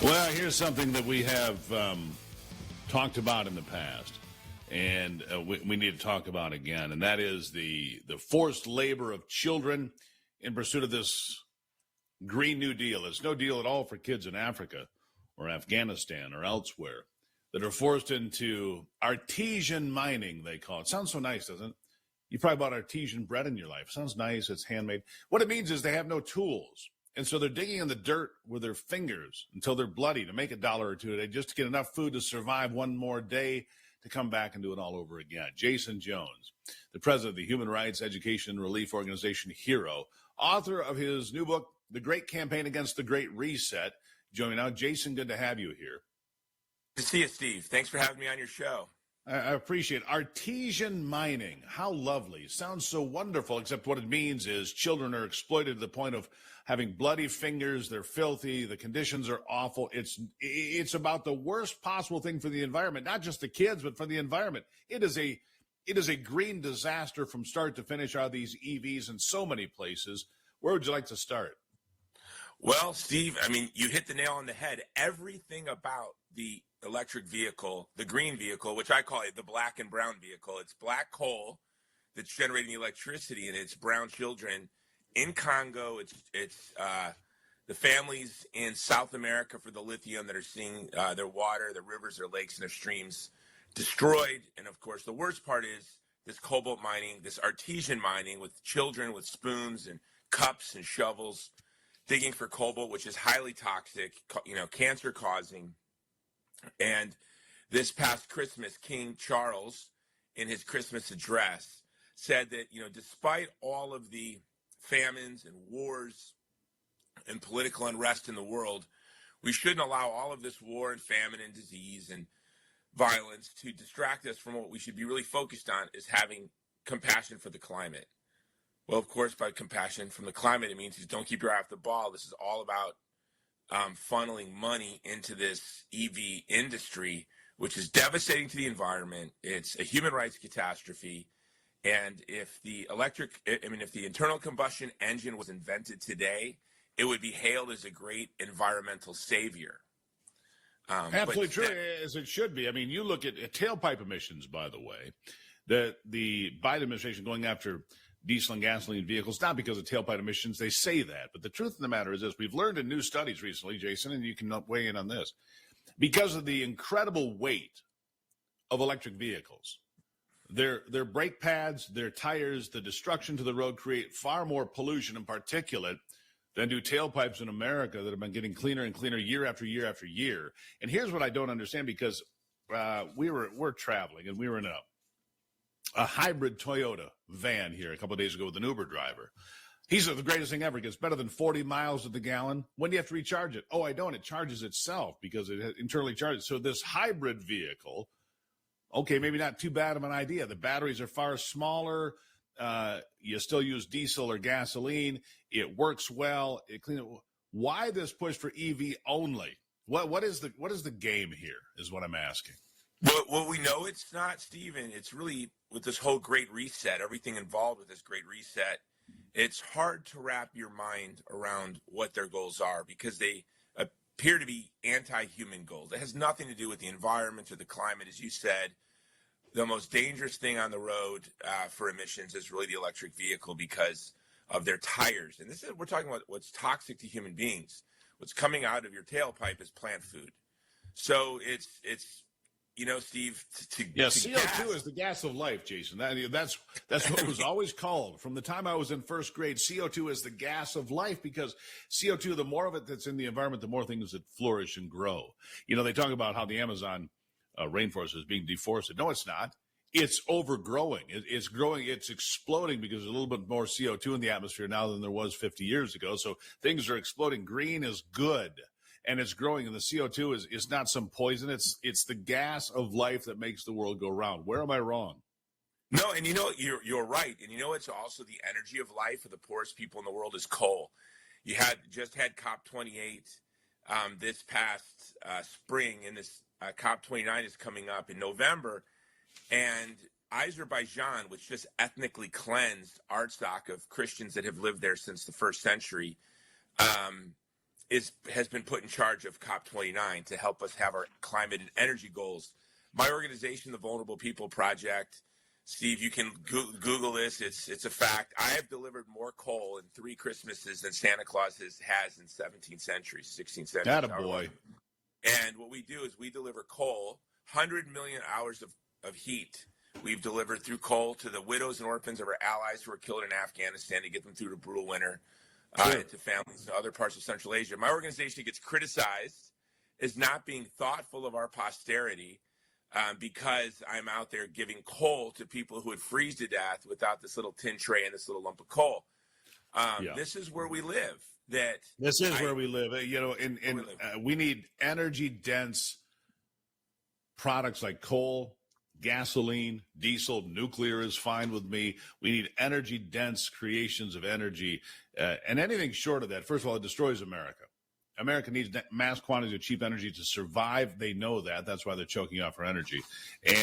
Well, here's something that we have talked about in the past, and we need to talk about again, and that is the forced labor of children in pursuit of this Green New Deal. It's no deal at all for kids in Africa or Afghanistan or elsewhere that are forced into artesian mining, they call it. Sounds so nice, doesn't it? You probably bought artesian bread in your life. Sounds nice. It's handmade. What it means is they have no tools. And so they're digging in the dirt with their fingers until they're bloody to make $1 or $2 a day just to get enough food to survive one more day to come back and do it all over again. Jason Jones, the president of the Human Rights Education and Relief Organization HERO, author of his new book, The Great Campaign Against the Great Reset. Joining me now. Jason, good to have you here. Good to see you, Steve. Thanks for having me on your show. I appreciate it. Artesian mining. How lovely. Sounds so wonderful, except what it means is children are exploited to the point of having bloody fingers. They're filthy. The conditions are awful. It's about the worst possible thing for the environment, not just the kids, but for the environment. It is a green disaster from start to finish are these EVs in so many places. Where would you like to start? Well, Steve, I mean, you hit the nail on the head. Everything about the electric vehicle, the green vehicle, which I call it the black and brown vehicle. It's black coal that's generating electricity, and it's brown children in Congo. It's the families in South America for the lithium that are seeing their water, their rivers, their lakes, and their streams destroyed. And of course, the worst part is this cobalt mining, this artesian mining with children with spoons and cups and shovels digging for cobalt, which is highly toxic, cancer causing. And this past Christmas, King Charles, in his Christmas address, said that, despite all of the famines and wars and political unrest in the world, we shouldn't allow all of this war and famine and disease and violence to distract us from what we should be really focused on, is having compassion for the climate. Well, of course, by compassion from the climate, it means don't keep your eye off the ball. This is all about funneling money into this EV industry, which is devastating to the environment. It's a human rights catastrophe. And if the internal combustion engine was invented today, it would be hailed as a great environmental savior. Absolutely true, as it should be. I mean, you look at tailpipe emissions, by the way, that the Biden administration going after diesel and gasoline vehicles, not because of tailpipe emissions. They say that. But the truth of the matter is this. We've learned in new studies recently, Jason, and you can weigh in on this. Because of the incredible weight of electric vehicles, their brake pads, their tires, the destruction to the road create far more pollution and particulate than do tailpipes in America that have been getting cleaner and cleaner year after year after year. And here's what I don't understand, because we're traveling, and we were in a hybrid Toyota van here a couple of days ago with an Uber driver. He said the greatest thing ever. It gets better than 40 miles to the gallon. When do you have to recharge it? Oh, I don't. It charges itself because it internally charges. So this hybrid vehicle, okay, maybe not too bad of an idea. The batteries are far smaller. You still use diesel or gasoline. It works well. Why this push for EV only? What is the game here is what I'm asking. Well, we know it's not, Stephen. It's really with this whole Great Reset, everything involved with this Great Reset, it's hard to wrap your mind around what their goals are, because they appear to be anti-human goals. It has nothing to do with the environment or the climate. As you said, the most dangerous thing on the road for emissions is really the electric vehicle because of their tires. And we're talking about what's toxic to human beings. What's coming out of your tailpipe is plant food. So it's Steve, CO2 is the gas of life, Jason. That's what it was always called. From the time I was in first grade, CO2 is the gas of life, because CO2, the more of it that's in the environment, the more things that flourish and grow. They talk about how the Amazon rainforest is being deforested. No, it's not. It's overgrowing. It's growing. It's exploding because there's a little bit more CO2 in the atmosphere now than there was 50 years ago. So things are exploding. Green is good. And it's growing, and the CO2 is not some poison. It's the gas of life that makes the world go round. Where am I wrong? No, and you're right. And it's also the energy of life for the poorest people in the world is coal. You just had COP28 this past spring, and this COP29 is coming up in November. And Azerbaijan, which just ethnically cleansed Artsakh of Christians that have lived there since the first century, has been put in charge of COP29 to help us have our climate and energy goals. My organization, the Vulnerable People Project, Steve, you can Google this. It's a fact. I have delivered more coal in 3 Christmases than Santa Claus has in 17th century, 16th century. Attaboy. And what we do is we deliver coal, 100 million hours of heat. We've delivered through coal to the widows and orphans of our allies who were killed in Afghanistan to get them through the brutal winter, to families in other parts of Central Asia. My organization gets criticized as not being thoughtful of our posterity because I'm out there giving coal to people who would freeze to death without this little tin tray and this little lump of coal. This is where we live. Where we live. We need energy-dense products like coal, gasoline, diesel, nuclear is fine with me. We need energy-dense creations of energy, and anything short of that, first of all, it destroys America. America needs mass quantities of cheap energy to survive. They know that. That's why they're choking off our energy.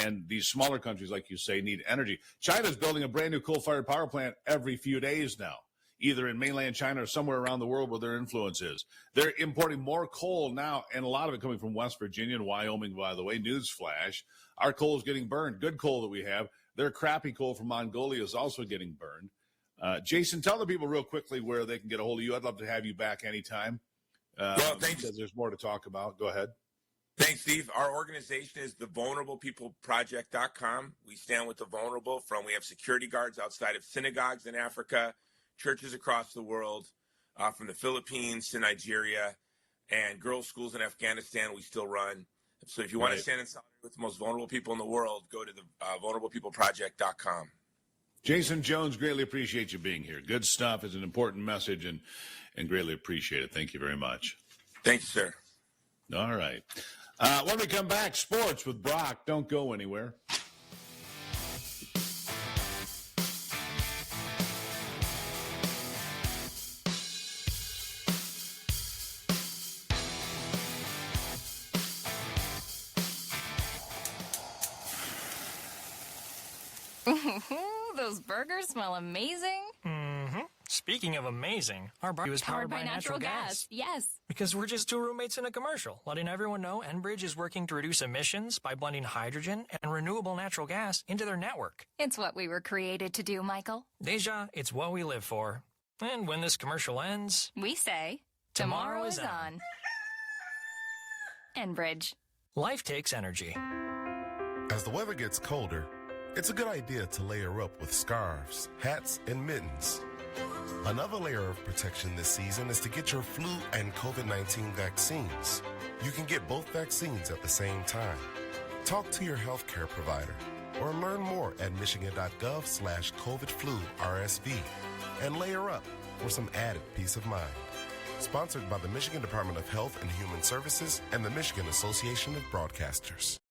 And these smaller countries, like you say, need energy. China's building a brand new coal-fired power plant every few days now, either in mainland China or somewhere around the world where their influence is. They're importing more coal now, and a lot of it coming from West Virginia and Wyoming, by the way. Newsflash. Our coal is getting burned. Good coal that we have. Their crappy coal from Mongolia is also getting burned. Jason, tell the people real quickly where they can get a hold of you. I'd love to have you back anytime. Thanks. Because there's more to talk about. Go ahead. Thanks, Steve. Our organization is the vulnerablepeopleproject.com. We stand with the vulnerable. We have security guards outside of synagogues in Africa, churches across the world, from the Philippines to Nigeria, and girls' schools in Afghanistan we still run. So if you want to stand in solidarity with the most vulnerable people in the world, go to the vulnerablepeopleproject.com. Jason Jones, greatly appreciate you being here. Good stuff. It's an important message, and greatly appreciate it. Thank you very much. Thank you, sir. All right. When we come back, sports with Brock. Don't go anywhere. Those burgers smell amazing. Mm-hmm. Speaking of amazing, our barbecue is powered by natural gas. Yes. Because we're just 2 roommates in a commercial, letting everyone know Enbridge is working to reduce emissions by blending hydrogen and renewable natural gas into their network. It's what we were created to do, Michael. Deja, it's what we live for. And when this commercial ends, we say, tomorrow is on. Enbridge. Life takes energy. As the weather gets colder, it's a good idea to layer up with scarves, hats, and mittens. Another layer of protection this season is to get your flu and COVID-19 vaccines. You can get both vaccines at the same time. Talk to your healthcare provider or learn more at michigan.gov/COVID-flu-RSV and layer up for some added peace of mind. Sponsored by the Michigan Department of Health and Human Services and the Michigan Association of Broadcasters.